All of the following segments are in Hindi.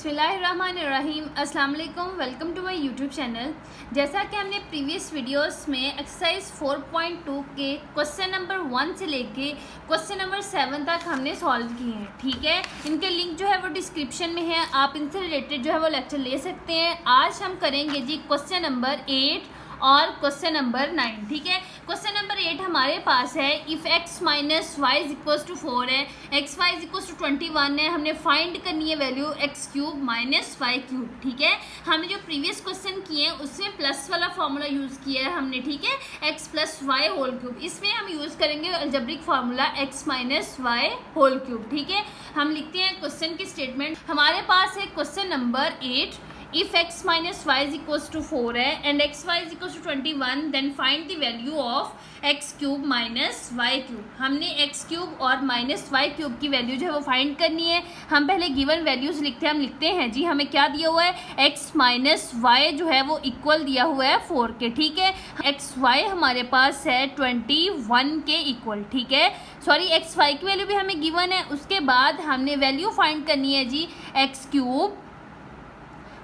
बिस्मिल्लाहिर्रहमानिर्रहीम, अस्सलाम वालेकुम। Welcome to my YouTube channel. जैसा कि हमने प्रीवियस वीडियोस में एक्सरसाइज 4.2 के क्वेश्चन नंबर 1 से लेके क्वेश्चन नंबर 7 तक हमने सॉल्व किए हैं, ठीक है। इनके लिंक जो है वो डिस्क्रिप्शन में है, आप इनसे रिलेटेड जो है वो लेक्चर ले सकते हैं। आज हम करेंगे जी क्वेश्चन नंबर 8 और क्वेश्चन नंबर 9, ठीक है। क्वेश्चन नंबर 8 हमारे पास है, if x minus y is equals to 4 है, x y is equals to 21 है, हमने फाइंड करनी है value x cube minus y cube, ठीक है। हमने जो प्रीवियस क्वेश्चन किए हैं उसमें प्लस वाला फॉर्मूला यूज़ किया है हमने, ठीक है, x plus y whole cube. इसमें हम यूज़ करेंगे algebraic formula x minus y whole cube, ठीक है। हम लिखते हैं क्वेश्चन की स्टेटमेंट। हमारे पास है question number 8, if x minus y is equals to 4 है and x y is equals to 21, then find the value of x cube minus y cube। हमने x cube और माइनस y cube की वैल्यू जो है वो फाइंड करनी है। हम पहले गिवन वैल्यूज लिखते हैं। हम लिखते हैं जी, हमें क्या दिया हुआ है, x माइनस वाई जो है वो इक्वल दिया हुआ है 4 के, ठीक है। एक्स वाई हमारे पास है 21 के इक्वल, ठीक है। सॉरी, एक्स वाई की वैल्यू भी हमें गिवन है। उसके बाद हमने वैल्यू फाइंड करनी है जी x cube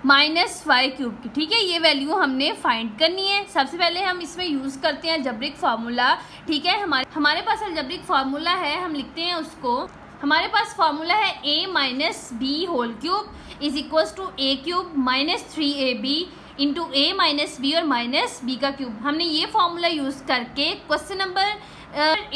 minus y cube की, ठीक है। ये वैल्यू हमने फाइंड करनी है। सबसे पहले हम इसमें यूज़ करते हैं अलजेब्रिक फार्मूला, ठीक है। हमारे पास अलजेब्रिक फार्मूला है, हम लिखते हैं उसको। हमारे पास फार्मूला है a minus b whole cube is equals to a cube minus 3ab into a minus b और माइनस बी का क्यूब। हमने ये फार्मूला यूज़ करके क्वेश्चन नंबर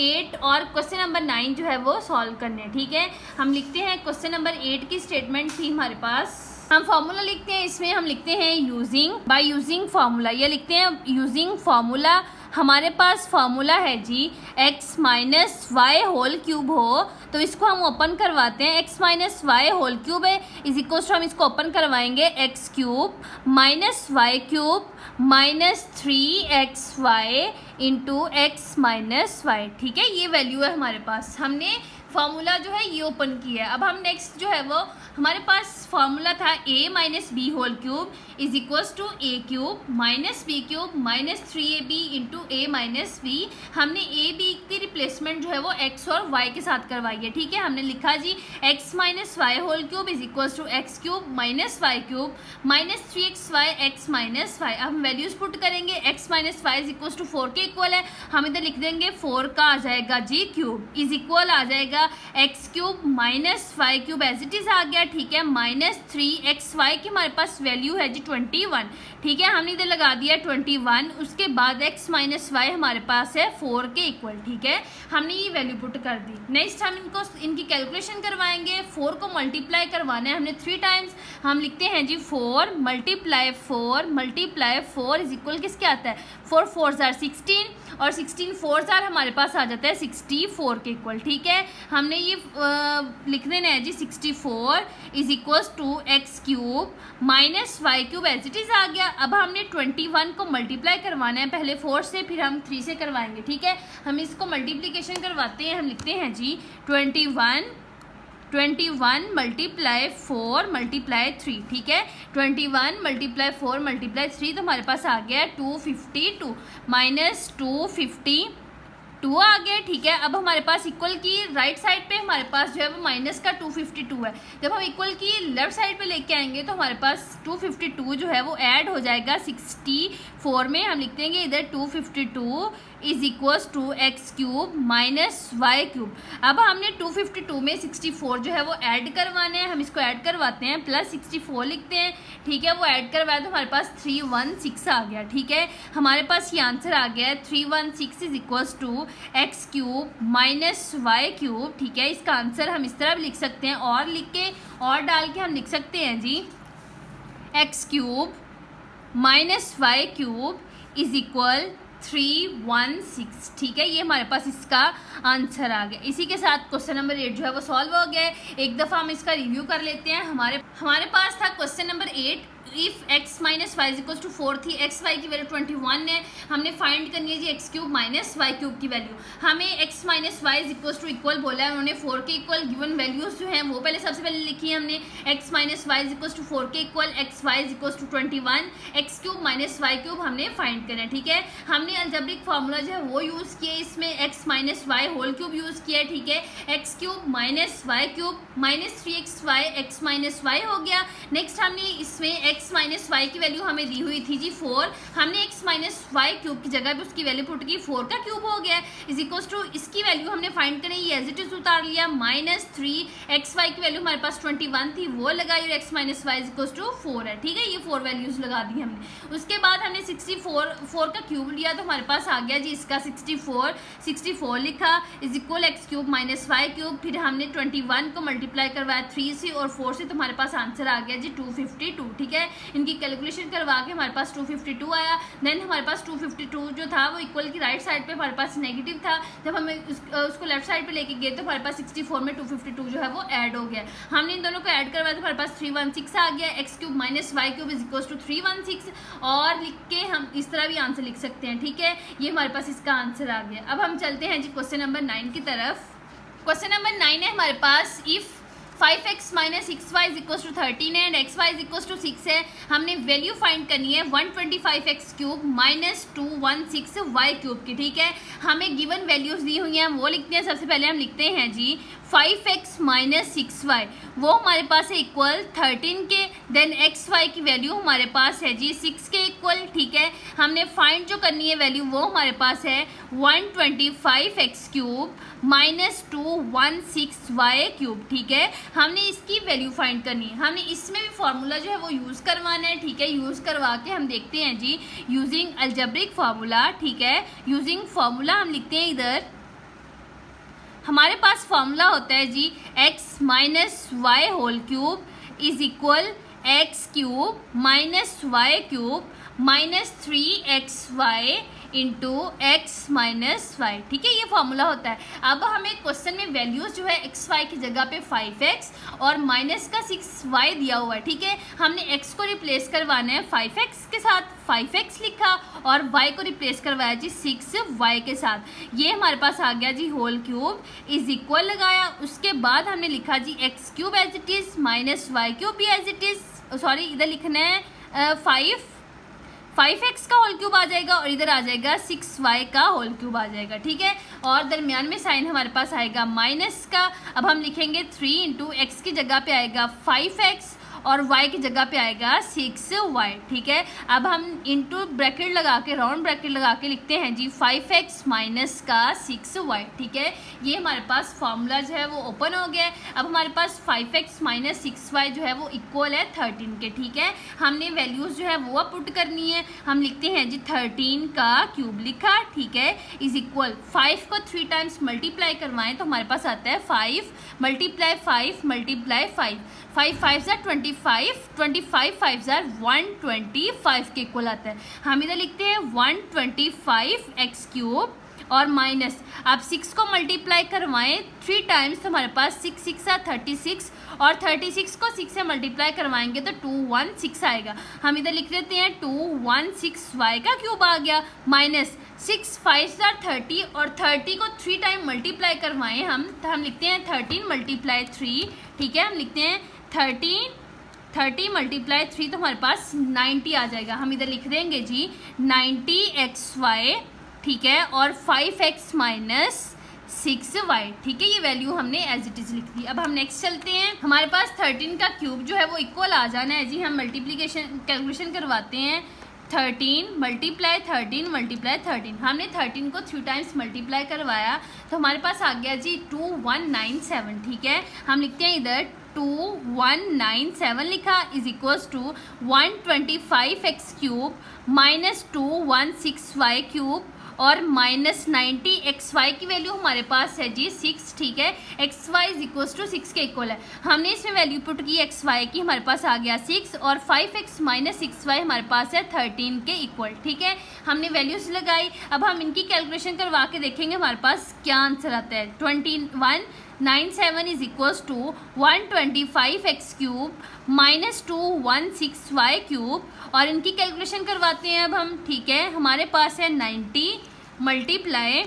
8 और क्वेश्चन नंबर 9 जो है वो सॉल्व करने, ठीक है। हम लिखते हैं क्वेश्चन नंबर 8 की स्टेटमेंट थी हमारे पास। हम फार्मूला लिखते हैं, इसमें हम लिखते हैं यूजिंग फार्मूला, या लिखते हैं यूजिंग फार्मूला। हमारे पास फार्मूला है जी x minus y whole cube हो, तो इसको हम ओपन करवाते हैं। x minus y whole cube है इज इक्वल्स टू, हम इसको ओपन करवाएंगे x cube minus y cube minus 3xy into x minus y, ठीक है। ये वैल्यू है हमारे पास। हमने फार्मूला जो है ये ओपन किया है। अब हम नेक्स्ट जो है वो, हमारे पास फार्मूला था a minus b whole cube is equals to a cube minus b cube minus 3ab into a minus b. हमने ए बी की रिप्लेसमेंट जो है वो x और y के साथ करवाई है, ठीक है। हमने लिखा जी x minus y whole cube is equals to x cube minus y cube minus 3xy x minus y. अब हम वैल्यूज पुट करेंगे। x minus y is equals to 4 के इक्वल है, हम इधर लिख देंगे 4 का आ जाएगा जी क्यूब इज इक्वल आ जाएगा x cube minus y cube as it is आ गया, ठीक है, माइनस 3xy की हमारे पास वैल्यू है जी 21, ठीक है। हमने इधर लगा दिया 21। उसके बाद x माइनस वाई हमारे पास है 4 के इक्वल, ठीक है। हमने ये वैल्यू पुट कर दी। नेक्स्ट हम इनकी कैलकुलेशन करवाएंगे। 4 को मल्टीप्लाई करवाना है हमने 3 टाइम्स। हम लिखते हैं जी 4 मल्टीप्लाई 4 इज इक्वल किसके आता है, 4 4 जार 16 और 16 4 जार हमारे पास आ जाता है 64 के इक्वल, ठीक है। हमने ये लिख देना है जी 64 is equals to x cube minus y cube as it is आ गया। अब हमने 21 को मल्टीप्लाई करवाना है, पहले 4 से फिर हम 3 से करवाएंगे, ठीक है। हम इसको मल्टीप्लिकेशन करवाते हैं। हम लिखते हैं जी 21 मल्टीप्लाई 4 मल्टीप्लाई 3, ठीक है। 21 मल्टीप्लाई 4 मल्टीप्लाई 3, तो हमारे पास आ गया 252 माइनस 252 आ गया, ठीक है। अब हमारे पास इक्वल की राइट साइड पे हमारे पास जो है वो माइनस का 252 है। जब हम इक्वल की लेफ्ट साइड पे लेके आएंगे तो हमारे पास 252 जो है वो ऐड हो जाएगा 64 में। हम लिख देंगे इधर 252 is equals to x cube minus y cube. अब हमने 252 में 64 जो है वो ऐड करवाना है, हम इसको ऐड करवाते हैं, प्लस 64 लिखते हैं, ठीक है। वो ऐड करवाया तो हमारे पास 316 आ गया, ठीक है। हमारे पास ये आंसर आ गया है 316 is equals to x cube minus y cube, ठीक है। इसका आंसर हम इस तरह भी लिख सकते हैं, और लिख के और डाल के हम लिख सकते हैं जी x cube minus y cube is equal 316, ठीक है। ये हमारे पास इसका आंसर आ गया। इसी के साथ क्वेश्चन नंबर 8 जो है वो सॉल्व हो गया है। एक दफ़ा हम इसका रिव्यू कर लेते हैं। हमारे पास था question number 8, if x minus y equal to 4 थी, एक्स वाई की वैल्यू 21 है, हमने फाइंड करनी है जी x cube minus y cube की वैल्यू। हमें x minus y equal to equal बोला है, उन्होंने 4 के इक्वल गिवन वैल्यूज जो हैं वो पहले सबसे पहले लिखी है हमने। X minus y equal to 4 के equal x y equal to 21, x cube minus y cube हमने फाइंड करना है, ठीक है। हमने अलजेब्रिक फार्मूला जो है वो यूज़ किया, इसमें x minus y whole cube use किया है, ठीक है। X cube minus y cube minus 3xy x minus y हो गया। नेक्स्ट हमने इसमें एक्स माइनस वाई की वैल्यू हमें दी हुई थी जी 4, हमने एक्स माइनस वाई क्यूब की जगह पे उसकी वैल्यू पुट की, 4 का क्यूब हो गया इज इक्वल टू इसकी वैल्यू हमने फाइंड करी, ये एज इट इज उतार लिया, माइनस 3 एक्स वाई की वैल्यू हमारे पास 21 थी वो लगाई और x minus y is equal to 4 है, ठीक है। ये 4 वैल्यूज लगा दी हमने। उसके बाद हमने 64 का क्यूब लिया तो हमारे पास आ गया जी इसका 64 लिखा is equal x cube minus y cube. फिर हमने 21 को मल्टीप्लाई करवाया 3 से और 4 से, तो हमारे पास आंसर आ गया जी 252, ठीक है। इनकी कैलकुलेशन करवा के हमारे पास 252 आया। देन हमारे पास 252 जो था वो इक्वल की राइट साइड पे हमारे पास नेगेटिव था, जब हमें उसको लेफ्ट साइड पे लेके गए तो हमारे पास 64 में 252 जो है वो ऐड हो गया। हमने इन दोनों को ऐड करवाया तो हमारे पास 316 आ गया, x cube minus y cube is equal to 316, और लिख के हम इस तरह भी आंसर लिख सकते हैं, ठीक है। ये हमारे पास इसका आंसर आ गया। अब हम चलते हैं जी क्वेश्चन नंबर 9 की तरफ। क्वेश्चन नंबर 9 है हमारे पास, if 5x minus 6y is equal to 13 है and xy is equal to 6 है, हमने वैल्यू फाइंड करनी है 125x cube minus 216y cube की, ठीक है। हमें गिवन वैल्यूज दी हुई हैं, वो लिखते हैं। सबसे पहले हम लिखते हैं जी 5x माइनस 6y, वो हमारे पास है इक्वल 13 के। देन xy की वैल्यू हमारे पास है जी 6 के इक्वल, ठीक है। हमने फाइंड जो करनी है वैल्यू वो हमारे पास है 125x cube minus 216y cube, ठीक है। हमने इसकी वैल्यू फाइंड करनी है। हमने इसमें भी फार्मूला जो है वो यूज़ करवाना है, ठीक है। यूज़ करवा के हम देखते हैं जी यूजिंग अलजेब्रिक फार्मूला, ठीक है। यूजिंग फार्मूला हम लिखते हैं इधर, हमारे पास फार्मूला होता है जी x minus y whole cube is equal x cube minus y cube minus 3xy into x minus y, ठीक है। ये फॉर्मूला होता है। अब हमें क्वेश्चन में वैल्यूज जो है एक्स वाई की जगह पे 5x और माइनस का 6y दिया हुआ है, ठीक है। हमने x को रिप्लेस करवाना है 5x के साथ, 5x लिखा, और y को रिप्लेस करवाया जी 6y के साथ। ये हमारे पास आ गया जी होल क्यूब इज इक्वल लगाया। उसके बाद हमने लिखा जी x cube as it is minus y cube भी एज इट इज, सॉरी इधर लिखना है 5x का होल क्यूब आ जाएगा और इधर आ जाएगा 6y का होल क्यूब आ जाएगा, ठीक है। और दरमियान में साइन हमारे पास आएगा माइनस का। अब हम लिखेंगे 3 इंटू एक्स की जगह पे आएगा 5x और y की जगह पे आएगा 6y, ठीक है। अब हम इंटू ब्रैकेट लगा के, राउंड ब्रैकेट लगा के लिखते हैं जी 5x माइनस का 6y, ठीक है। ये हमारे पास फॉर्मूला जो है वो ओपन हो गया है। अब हमारे पास 5x माइनस 6y जो है वो इक्वल है 13 के, ठीक है। हमने वैल्यूज़ जो है वो पुट करनी है। हम लिखते हैं जी 13 का क्यूब लिखा, ठीक है, इज इक्वल 5 को 3 टाइम्स मल्टीप्लाई करवाएं तो हमारे पास आता है 5 मल्टीप्लाई 5 मल्टीप्लाई 5 5 ज़ा 25 25 5 ज़ा 125 के इक्वल आता है। हम इधर लिखते हैं 125x क्यूब और माइनस, आप 6 को मल्टीप्लाई करवाएं 3 टाइम्स तो हमारे पास 6 6 ज़ा 36 और 36 को 6 से मल्टीप्लाई करवाएंगे तो 216 आएगा। हम इधर लिख देते हैं 216y का क्यूब आ गया, माइनस 6 5 ज़ा 30 और 30 को 3 टाइम मल्टीप्लाई करवाएं हम, तो हम लिखते हैं 13 मल्टीप्लाई 3, ठीक है। हम लिखते हैं 30 मल्टीप्लाई 3 तो हमारे पास 90 आ जाएगा। हम इधर लिख देंगे जी 90xy, ठीक है, और 5x माइनस 6y, ठीक है। ये वैल्यू हमने एज इट इज लिख दी। अब हम नेक्स्ट चलते हैं। हमारे पास 13 का क्यूब जो है वो इक्वल आ जाना है जी। हम मल्टीप्लीकेशन कैलकुलेशन करवाते हैं 13 मल्टीप्लाई 13 मल्टीप्लाई 13। हमने 13 को 3 टाइम्स मल्टीप्लाई करवाया तो हमारे पास आ गया जी 2197, ठीक है। हम लिखते हैं इधर 2197 लिखा is equals to 125x cube minus 216y cube और माइनस 90xy की वैल्यू हमारे पास है जी 6, ठीक है। xy इज इक्वल्स टू 6 के इक्वल है। हमने इसमें वैल्यू पुट की xy की, हमारे पास आ गया 6 और 5x माइनस 6y हमारे पास है 13 के इक्वल, ठीक है। हमने वैल्यूज लगाई। अब हम इनकी कैलकुलेशन करवा के देखेंगे हमारे पास क्या आंसर आता है। 21 97 is equals to 125x cube minus 216y cube, और इनकी कैलकुलेशन करवाते हैं अब हम। ठीक है, हमारे पास है 90 मल्टीप्लाई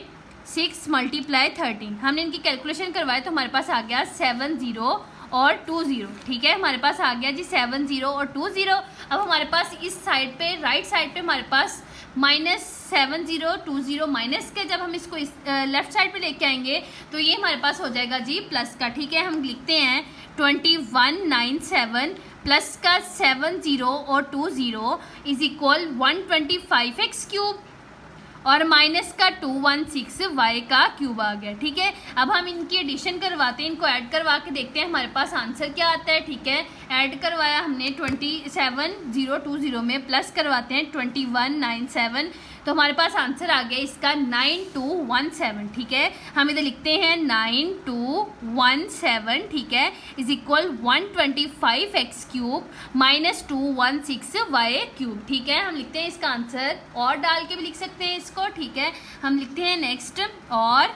6 मल्टीप्लाई 13। हमने इनकी कैलकुलेशन करवाए तो हमारे पास आ गया 70 और 20। ठीक है, हमारे पास आ गया जी 70 और 20। अब हमारे पास इस साइड पे राइट साइड पे हमारे पास -70 20 माइनस के जब हम इसको इस लेफ्ट साइड पे लेके आएंगे तो ये हमारे पास हो जाएगा जी प्लस का। ठीक है, हम लिखते हैं 2197 प्लस का 70 और 20 इज इक्वल 125x क्यूब और माइनस का 216y का क्यूब आ गया। ठीक है, अब हम इनकी एडिशन करवाते हैं, इनको ऐड करवा के देखते हैं हमारे पास आंसर क्या आता है। ठीक है, ऐड करवाया हमने 27020 में, प्लस करवाते हैं 2197, तो हमारे पास आंसर आ गया इसका 9217। ठीक है, हम इधर लिखते हैं 9217। ठीक है, is equal 125x cube minus 216y cube. ठीक है, हम लिखते हैं इसका आंसर, और डाल के भी लिख सकते हैं इसको। ठीक है, हम लिखते हैं नेक्स्ट, और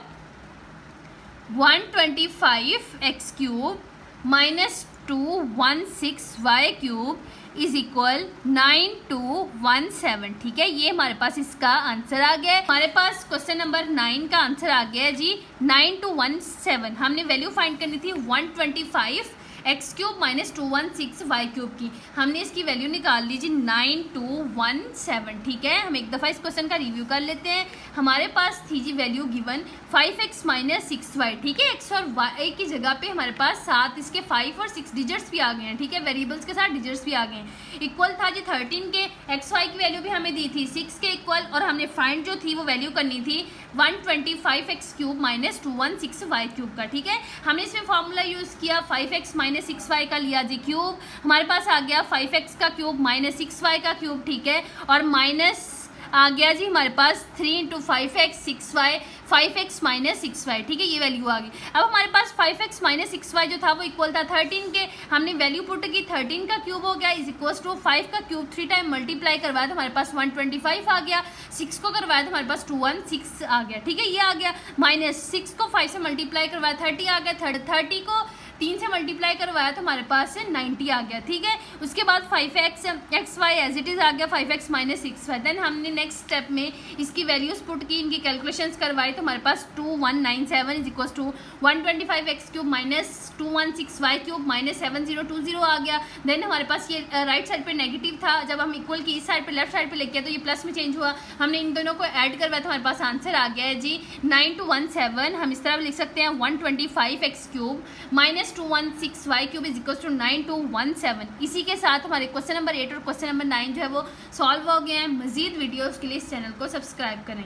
125x cube minus 216y cube is equal 9217। ठीक है, ये हमारे पास इसका आंसर आ गया है। हमारे पास क्वेश्चन नंबर 9 का आंसर आ गया है जी 9217। हमने वैल्यू फाइंड करनी थी 125x cube minus 216y cube की, हमने इसकी वैल्यू निकाल ली जी 9217। ठीक है, हम एक दफ़ा इस क्वेश्चन का रिव्यू कर लेते हैं। हमारे पास थी जी value given 5x minus 6y। ठीक है, x और y की जगह पे हमारे पास साथ इसके 5 और 6 डिजिट्स भी आ गए हैं। ठीक है, वेरिएबल्स के साथ डिजिट्स भी आ गए हैं। इक्वल था जी 13 के, एक्स वाई की वैल्यू भी हमें दी थी 6 के इक्वल, और हमने फाइंड जो थी वो वैल्यू करनी थी 125x cube minus 216y cube का। ठीक है, हमने इसमें फॉर्मूला यूज़ किया 5x माइनस 6y का लिया जी क्यूब, हमारे पास आ गया 5x का क्यूब माइनस 6y का क्यूब। ठीक है, और माइनस आ गया जी हमारे पास 3 × 5x 6y 5x minus 6y। ठीक है, ये वैल्यू आ गई। अब हमारे पास 5x माइनस 6y जो था वो इक्वल था 13 के, हमने वैल्यू पुट की 13 का क्यूब हो गया इज इक्वल्स टू 5 का क्यूब 3 टाइम मल्टीप्लाई करवाया तो हमारे पास 125 आ गया, 6 को करवाया तो हमारे पास 216 आ गया। ठीक है, ये आ गया, माइनस 6 को 5 से मल्टीप्लाई करवाया 30 आ गया, 30 को 3 से मल्टीप्लाई करवाया तो हमारे पास 90 आ गया। ठीक है, उसके बाद 5x xy as it is आ गया 5x माइनस 6y। देन हमने नेक्स्ट स्टेप में इसकी वैल्यूज़ पुट की, इनकी कैलकुलेशंस करवाई तो हमारे पास 2197 is equals to 125x cube minus 216y cube minus 7020 आ गया। देन हमारे पास ये राइट साइड पे नेगेटिव था, जब हम इक्वल की इस साइड पे लेफ्ट साइड पे लेके तो ये प्लस में चेंज हुआ, हमने इन दोनों को ऐड करवाया तो हमारे पास आंसर आ गया है जी 9217। हम इस तरह भी लिख सकते हैं 125x cube minus 216y cube is equal to 9217। इसी के साथ हमारे क्वेश्चन नंबर 8 और क्वेश्चन नंबर 9 जो है वो सॉल्व हो गए हैं। मजीद वीडियोस के लिए इस चैनल को सब्सक्राइब करें।